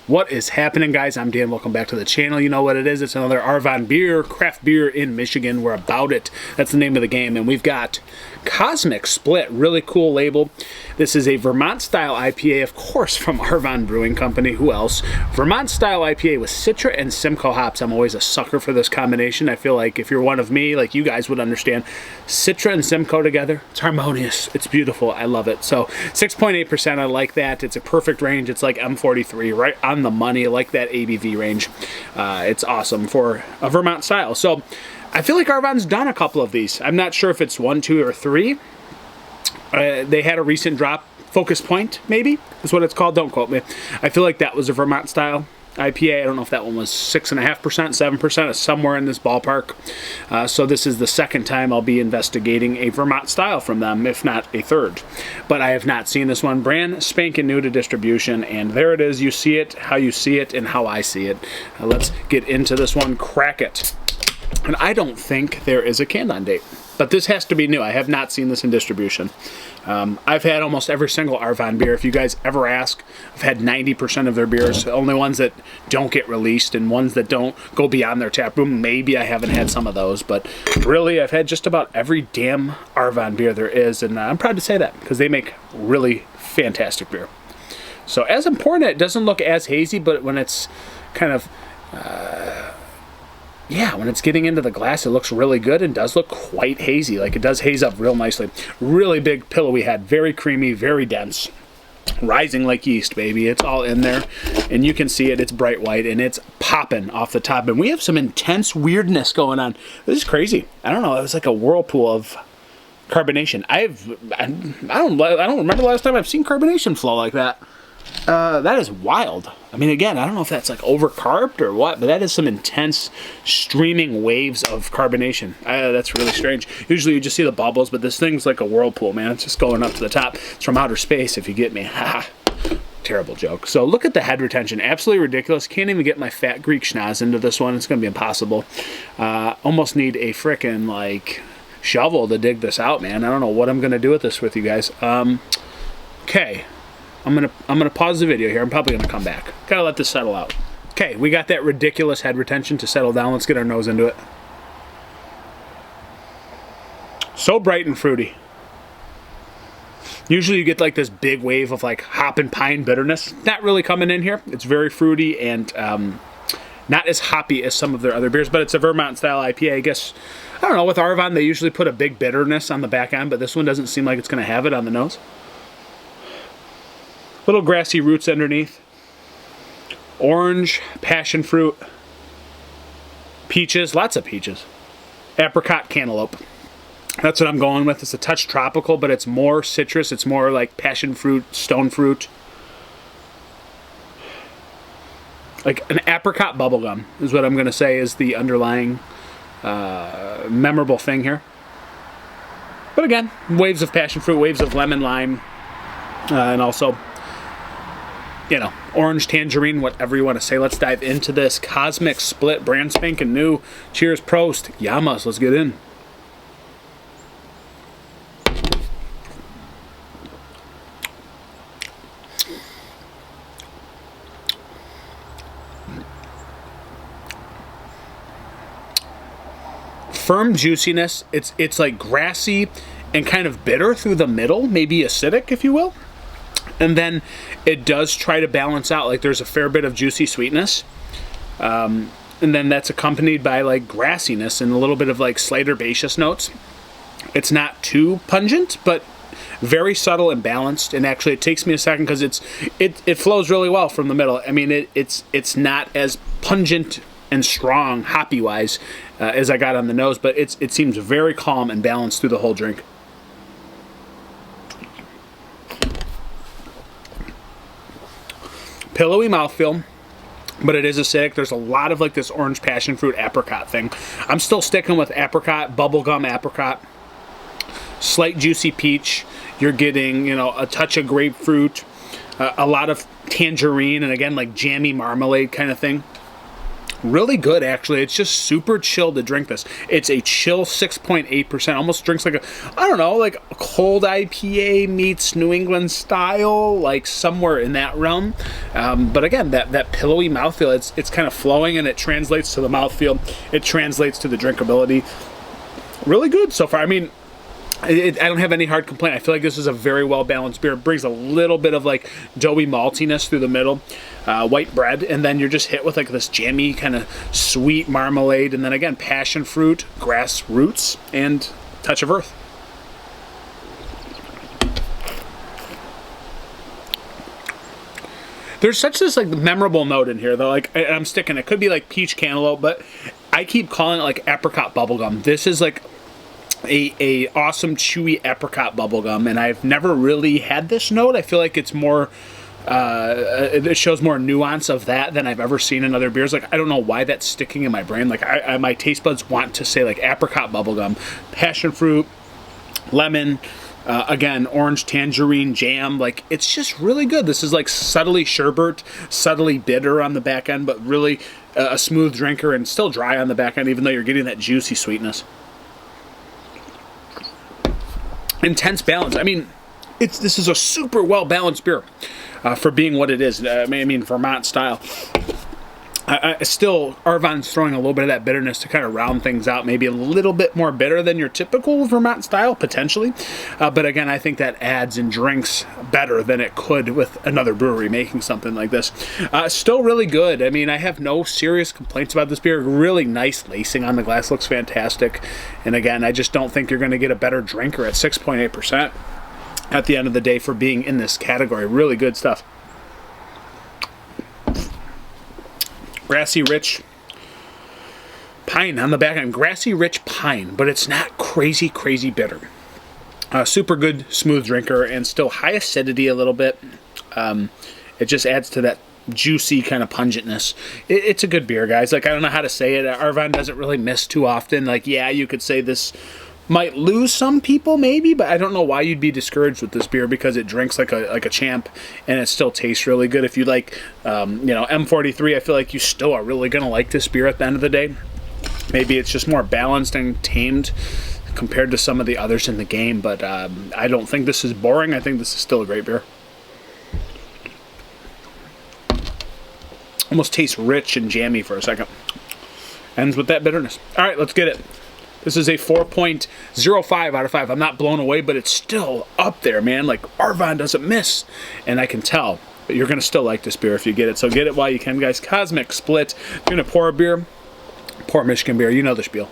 What is happening, guys? I'm Dan. Welcome back to the channel. You know what it is. It's another Arvon beer, craft beer in Michigan. We're about it. That's the name of the game. And we've got Cosmic Split. Really cool label. This is a Vermont-style IPA, of course, from Arvon Brewing Company. Who else? Vermont-style IPA with Citra and Simcoe hops. I'm always a sucker for this combination. I feel like if you're one of me, like you guys would understand, Citra and Simcoe together, it's harmonious. It's beautiful. I love it. So 6.8%. I like that. It's a perfect range. It's like M43, right on the money. I like that ABV range. It's awesome for a Vermont style. So I feel like Arvon's done a couple of these. I'm not sure if it's 1, 2, or 3. They had a recent drop, Focus Point, maybe, is what it's called. Don't quote me. I feel like that was a Vermont style IPA. I don't know if that one was 6.5%, 7%, somewhere in this ballpark. So this is the second time I'll be investigating a Vermont style from them, if not a third. But I have not seen this one. Brand spanking new to distribution, and there it is. You see it, how you see it, and how I see it. Let's get into this one. Crack it. And I don't think there is a can-on date. But this has to be new. I have not seen this in distribution. I've had almost every single Arvon beer. If you guys ever ask, I've had 90% of their beers. The only ones that don't get released and ones that don't go beyond their tap room. Maybe I haven't had some of those. But really, I've had just about every damn Arvon beer there is. And I'm proud to say that because they make really fantastic beer. So as important, it doesn't look as hazy, but when it's kind of... yeah, when it's getting into the glass, it looks really good and does look quite hazy. Like, it does haze up real nicely. Really big pillowy head. Very creamy, very dense. Rising like yeast, baby. It's all in there. And you can see it. It's bright white, and it's popping off the top. And we have some intense weirdness going on. This is crazy. I don't know. It was like a whirlpool of carbonation. I don't remember the last time I've seen carbonation flow like that. That is wild. I mean, again, I don't know if that's like overcarbed or what, but that is some intense streaming waves of carbonation. That's really strange. Usually you just see the bubbles, but this thing's like a whirlpool, man. It's just going up to the top. It's from outer space, if you get me. Terrible joke. So look at the head retention. Absolutely ridiculous. Can't even get my fat Greek schnoz into this one. It's going to be impossible. Almost need a frickin' like shovel to dig this out, man. I don't know what I'm going to do with this with you guys. Okay. I'm gonna pause the video here. I'm probably gonna come back. Gotta let this settle out. Okay, we got that ridiculous head retention to settle down. Let's get our nose into it. So bright and fruity. Usually you get like this big wave of like hop and pine bitterness. Not really coming in here. It's very fruity and not as hoppy as some of their other beers, but it's a Vermont style IPA. I guess, I don't know, with Arvon they usually put a big bitterness on the back end, but this one doesn't seem like it's gonna have it on the nose. Little grassy roots underneath. Orange, passion fruit, peaches, lots of peaches. Apricot, cantaloupe. That's what I'm going with. It's a touch tropical, but it's more citrus. It's more like passion fruit, stone fruit. Like an apricot bubblegum is what I'm going to say is the underlying memorable thing here. But again, waves of passion fruit, waves of lemon, lime, and also... you know, orange, tangerine, whatever you want to say. Let's dive into this Cosmic Split, brand spanking new. Cheers, Prost, Yamas. Let's get in. Firm juiciness. It's like grassy and kind of bitter through the middle, maybe acidic, if you will. And then it does try to balance out, like there's a fair bit of juicy sweetness. And then that's accompanied by like grassiness and a little bit of like slight herbaceous notes. It's not too pungent, but very subtle and balanced. And actually it takes me a second because it flows really well from the middle. I mean, it's not as pungent and strong hoppy-wise as I got on the nose, but it seems very calm and balanced through the whole drink. Pillowy mouthfeel, but it is acidic. There's a lot of like this orange passion fruit apricot thing. I'm still sticking with apricot, bubblegum apricot, slight juicy peach. You're getting, you know, a touch of grapefruit, a lot of tangerine, and again, like jammy marmalade kind of thing. Really good, actually. It's just super chill to drink this. It's a chill 6.8%. Almost drinks like a, I don't know, like a cold IPA meets New England style, like somewhere in that realm. But again, that pillowy mouthfeel, it's kind of flowing, and it translates to the mouthfeel. It translates to the drinkability. Really good so far. I mean, I don't have any hard complaint. I feel like this is a very well-balanced beer. It brings a little bit of like doughy maltiness through the middle, white bread, and then you're just hit with like this jammy kind of sweet marmalade, and then again, passion fruit, grass roots, and touch of earth. There's such this like memorable note in here though. Like I'm sticking, it could be like peach cantaloupe, but I keep calling it like apricot bubblegum. This is like a awesome chewy apricot bubblegum, and I've never really had this note. I feel like it's more it shows more nuance of that than I've ever seen in other beers. Like I don't know why that's sticking in my brain. Like my taste buds want to say like apricot bubblegum, passion fruit, lemon, again, orange tangerine jam. Like it's just really good. This is like subtly sherbet, subtly bitter on the back end, but really a smooth drinker and still dry on the back end, even though you're getting that juicy sweetness. Intense balance. I mean, this is a super well balanced beer for being what it is. I mean, Vermont style. Still, Arvon's throwing a little bit of that bitterness to kind of round things out. Maybe a little bit more bitter than your typical Vermont style, potentially. But again, I think that adds and drinks better than it could with another brewery making something like this. Still really good. I mean, I have no serious complaints about this beer. Really nice lacing on the glass. Looks fantastic. And again, I just don't think you're going to get a better drinker at 6.8% at the end of the day for being in this category. Really good stuff. Grassy rich pine on the back end. Grassy rich pine, but it's not crazy bitter. Super good smooth drinker, and still high acidity a little bit. It just adds to that juicy kind of pungentness. It's a good beer, guys. Like I don't know how to say it. Arvon doesn't really miss too often. Like yeah, you could say this might lose some people maybe, but I don't know why you'd be discouraged with this beer, because it drinks like a champ, and it still tastes really good. If you like, M43, I feel like you still are really gonna like this beer at the end of the day. Maybe it's just more balanced and tamed compared to some of the others in the game, but I don't think this is boring. I think this is still a great beer. Almost tastes rich and jammy for a second. Ends with that bitterness. All right, let's get it. This is a 4.05 out of 5. I'm not blown away, but it's still up there, man. Like, Arvon doesn't miss. And I can tell. But you're going to still like this beer if you get it. So get it while you can, guys. Cosmic Split. If you're going to pour a beer, pour Michigan beer. You know the spiel.